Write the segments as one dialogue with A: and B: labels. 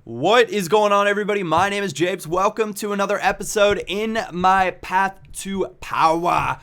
A: What is going on, everybody? My name is Japes. Welcome to another episode in my path to power.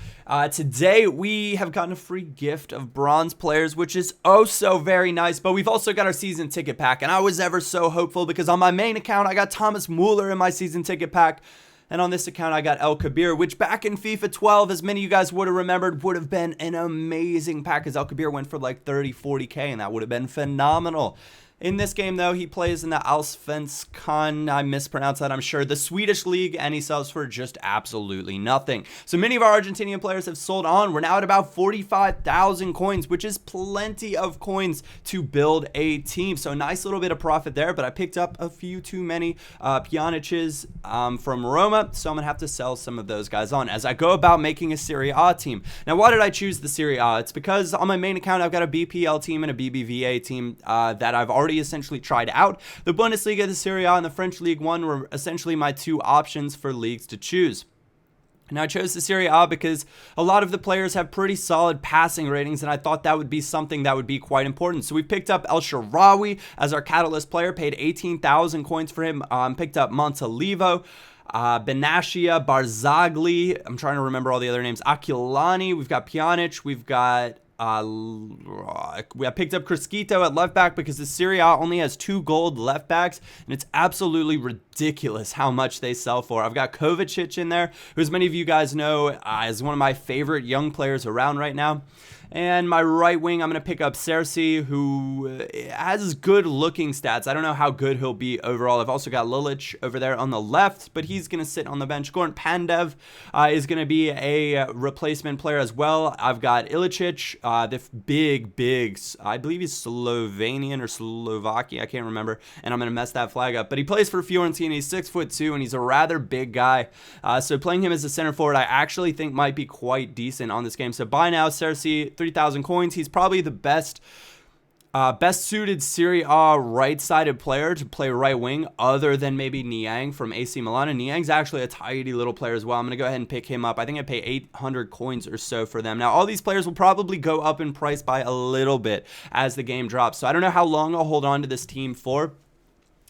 A: Today we have gotten a free gift of bronze players, which is oh so very nice, but we've also got our season ticket pack, and I was ever so hopeful because on my main account I got Thomas Mueller in my season ticket pack, and on this account I got El Kabir, which back in FIFA 12, as many of you guys would have remembered, would have been an amazing pack because El Kabir went for like 30-40k, and that would have been phenomenal. In this game, though, he plays in the Allsvenskan, I mispronounced that, I'm sure, the Swedish league, and he sells for just absolutely nothing. So many of our Argentinian players have sold on. We're now at about 45,000 coins, which is plenty of coins to build a team. So a nice little bit of profit there, but I picked up a few too many Pjanic's from Roma, so I'm going to have to sell some of those guys on as I go about making a Serie A team. Now, why did I choose the Serie A? It's because on my main account, I've got a BPL team and a BBVA team that I've already essentially tried out. The Bundesliga, the Serie A, and the French League 1 were essentially my two options for leagues to choose. Now, I chose the Serie A because a lot of the players have pretty solid passing ratings, and I thought that would be something that would be quite important. So we picked up El Shaarawy as our catalyst player, paid 18,000 coins for him, picked up Montalivo, Benashia, Barzagli, I'm trying to remember all the other names, Aquilani, we've got Pjanic, we've got I picked up Crisquito at left back because the Serie A only has 2 gold left backs, and it's absolutely ridiculous how much they sell for. I've got Kovacic in there, who, as many of you guys know, is one of my favorite young players around right now. And my right wing, I'm going to pick up Cersei, who has good looking stats. I don't know how good he'll be overall. I've also got Lilich over there on the left, but he's going to sit on the bench. Goran Pandev is going to be a replacement player as well. I've got Ilicic, the big, I believe he's Slovenian or Slovakia, I can't remember, and I'm going to mess that flag up. But he plays for Fiorentina. He's 6'2", and he's a rather big guy. So playing him as a center forward, I actually think might be quite decent on this game. So buy now, Cersei, 3,000 coins. He's probably the best suited Serie A right-sided player to play right wing, other than maybe Niang from AC Milan. And Niang's actually a tidy little player as well. I'm going to go ahead and pick him up. I think I pay 800 coins or so for them. Now, all these players will probably go up in price by a little bit as the game drops. So I don't know how long I'll hold on to this team for.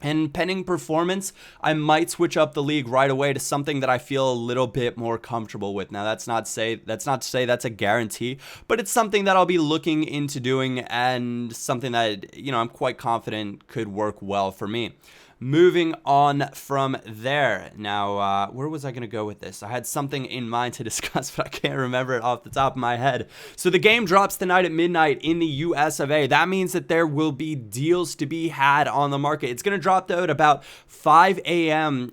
A: And pending performance, I might switch up the league right away to something that I feel a little bit more comfortable with. Now, that's not to say that's a guarantee, but it's something that I'll be looking into doing, and something that, I'm quite confident could work well for me. Moving on from there. Now, where was I going to go with this? I had something in mind to discuss, but I can't remember it off the top of my head. So the game drops tonight at midnight in the US of A. That means that there will be deals to be had on the market. It's going to drop, though, at about 5 a.m.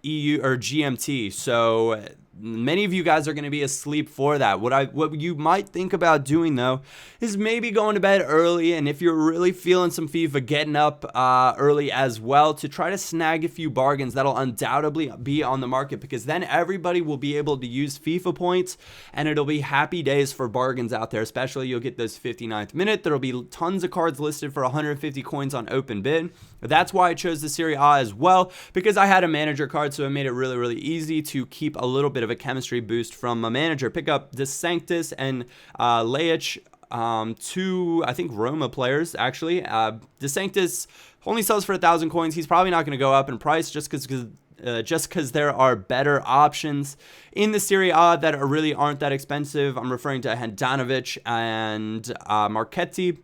A: EU or GMT. So many of you guys are going to be asleep for that. What you might think about doing, though, is maybe going to bed early, and if you're really feeling some FIFA, getting up early as well to try to snag a few bargains that'll undoubtedly be on the market, because then everybody will be able to use FIFA points, and it'll be happy days for bargains out there. Especially you'll get those 59th minute. There'll be tons of cards listed for 150 coins on open bid. That's why I chose the Serie A as well, because I had a manager card, so it made it really, really easy to keep a little bit of a chemistry boost from a manager. Pick up De Sanctis and Lejic, two, I think, Roma players, actually. De Sanctis only sells for 1,000 coins. He's probably not going to go up in price just because there are better options in the Serie A that really aren't that expensive. I'm referring to Handanovic and Marchetti.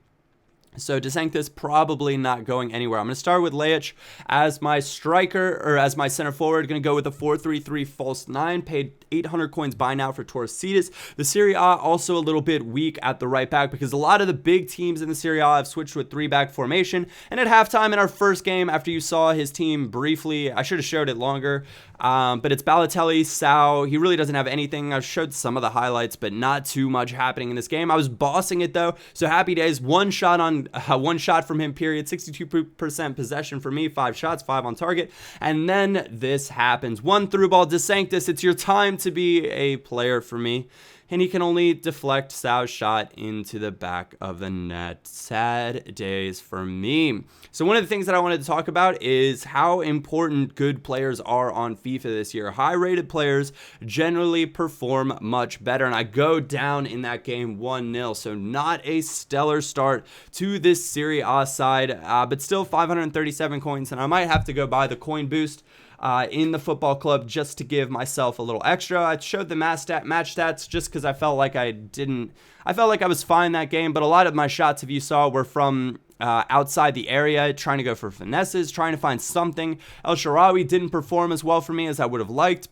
A: So De Sanctis probably not going anywhere. I'm going to start with Lejic as my striker, or as my center forward. Going to go with a 4-3-3 false 9. Paid 800 coins by now for Torcidas. The Serie A also a little bit weak at the right back, because a lot of the big teams in the Serie A have switched to a 3-back formation. And at halftime in our first game, after you saw his team briefly, I should have showed it longer, but it's Balotelli, Sau. He really doesn't have anything. I showed some of the highlights, but not too much happening in this game. I was bossing it, though, so happy days. One shot from him, period. 62% possession for me, 5 shots, 5 on target. And then this happens. One through ball, De Sanctis, it's your time to be a player for me. and he can only deflect Sau's shot into the back of the net. Sad days for me. So one of the things that I wanted to talk about is how important good players are on FIFA this year. High-rated players generally perform much better, and I go down in that game 1-0, so not a stellar start to this Serie A side, but still 537 coins, and I might have to go buy the coin boost in the football club just to give myself a little extra. I showed the match stats just because I felt like I was fine that game, but a lot of my shots, if you saw, were from outside the area, trying to go for finesses, trying to find something. El Shaarawy didn't perform as well for me as I would have liked.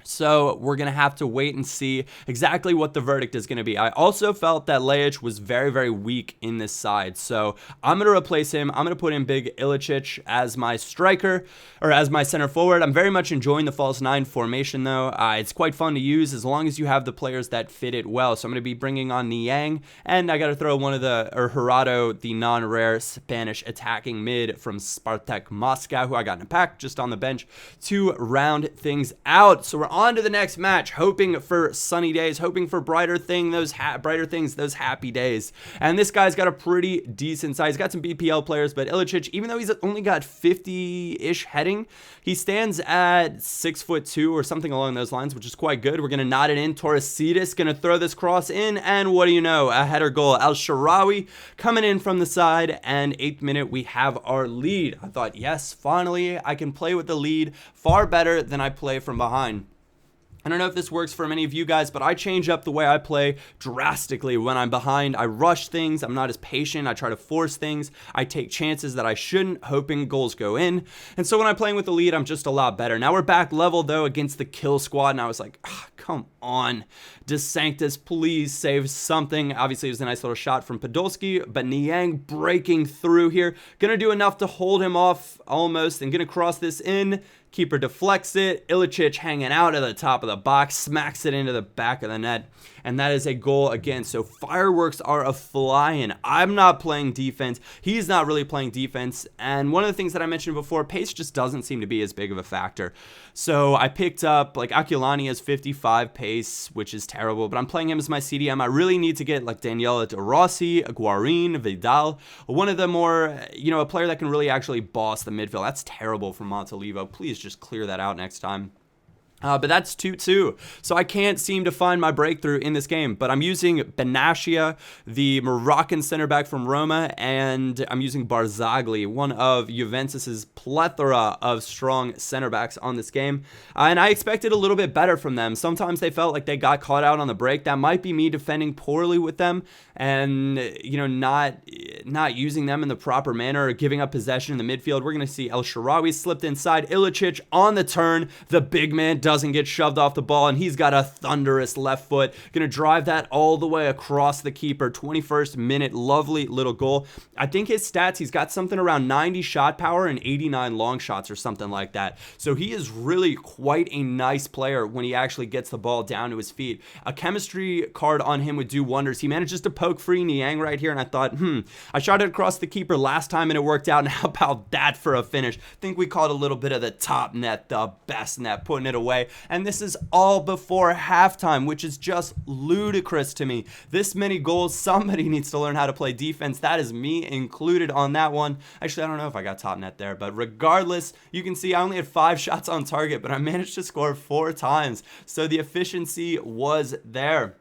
A: So we're going to have to wait and see exactly what the verdict is going to be. I also felt that Laic was very, very weak in this side. So I'm going to replace him. I'm going to put in Big Ilicic as my striker, or as my center forward. I'm very much enjoying the false 9 formation, though. It's quite fun to use as long as you have the players that fit it well. So I'm going to be bringing on Niang, and I got to throw Jurado, the non-rare Spanish attacking mid from Spartak Moscow, who I got in a pack just on the bench to round things out. So we're on to the next match, hoping for sunny days, hoping for brighter things, those happy days. And this guy's got a pretty decent size. He's got some BPL players, but Ilicic, even though he's only got 50-ish heading, he stands at 6'2" or something along those lines, which is quite good. We're going to knot it in. Torresidis going to throw this cross in, and what do you know? A header goal. El Shaarawy coming in from the side, and 8th minute, we have our lead. I thought, yes, finally, I can play with the lead far better than I play from behind. I don't know if this works for many of you guys, but I change up the way I play drastically when I'm behind. I rush things. I'm not as patient. I try to force things. I take chances that I shouldn't, hoping goals go in. And so when I'm playing with the lead, I'm just a lot better. Now we're back level, though, against the kill squad, and I was like, come on. De Sanctis, please save something. Obviously, it was a nice little shot from Podolski, but Niang breaking through here. Gonna do enough to hold him off almost, and gonna cross this in. Keeper deflects it. Ilicic hanging out at the top of the box, smacks it into the back of the net, and that is a goal again. So fireworks are a-flying. I'm not playing defense. He's not really playing defense, and one of the things that I mentioned before, pace just doesn't seem to be as big of a factor. So I picked up, like, Aquilani has 55 pace, which is terrible, but I'm playing him as my CDM. I really need to get, like, Daniela De Rossi, Guarin, Vidal, one of the more, a player that can really actually boss the midfield. That's terrible from Montalivo. Please just clear that out next time. But that's 2-2. So I can't seem to find my breakthrough in this game. But I'm using Benashia, the Moroccan center back from Roma, and I'm using Barzagli, one of Juventus's plethora of strong center backs on this game. And I expected a little bit better from them. Sometimes they felt like they got caught out on the break. That might be me defending poorly with them and, not using them in the proper manner or giving up possession in the midfield. We're going to see El Shaarawy slipped inside. Ilicic on the turn. The big man doesn't get shoved off the ball, and he's got a thunderous left foot. Going to drive that all the way across the keeper. 21st minute, lovely little goal. I think his stats, he's got something around 90 shot power and 89 long shots or something like that. So he is really quite a nice player when he actually gets the ball down to his feet. A chemistry card on him would do wonders. He manages to poke free Niang right here, and I thought, I shot it across the keeper last time and it worked out, and how about that for a finish? I think we caught a little bit of the top net, the best net, putting it away. And this is all before halftime, which is just ludicrous to me. This many goals, somebody needs to learn how to play defense. That is me included on that one. Actually, I don't know if I got top net there, but regardless, you can see I only had 5 shots on target, but I managed to score 4 times. So the efficiency was there.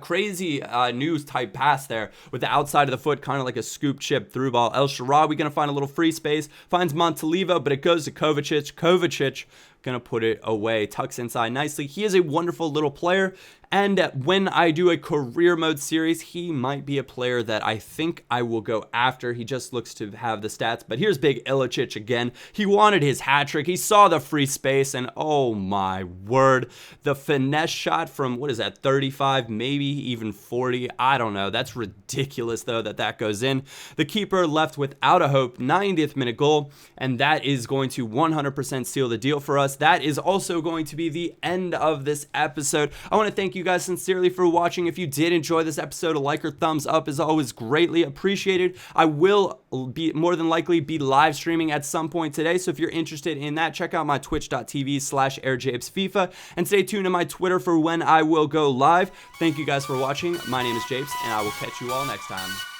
A: Crazy news type pass there with the outside of the foot, kind of like a scoop chip through ball. El Shaarawy going to find a little free space, finds Montalivo, but it goes to Kovacic. Kovacic going to put it away, tucks inside nicely. He is a wonderful little player, and when I do a career mode series, he might be a player that I think I will go after. He just looks to have the stats, but here's big Ilicic again. He wanted his hat trick. He saw the free space, and oh my word, the finesse shot from, 35, maybe even 40. I don't know. That's ridiculous, though, that goes in. The keeper left without a hope. 90th minute goal, and that is going to 100% seal the deal for us. us, that is also going to be the end of this episode. I want to thank you guys sincerely for watching. If you did enjoy this episode, a like or thumbs up is always greatly appreciated. I will be more than likely be live streaming at some point today, so if you're interested in that, check out my twitch.tv/AirJapesFIFA and stay tuned to my Twitter for when I will go live. Thank you guys for watching. My name is Japes, and I will catch you all next time.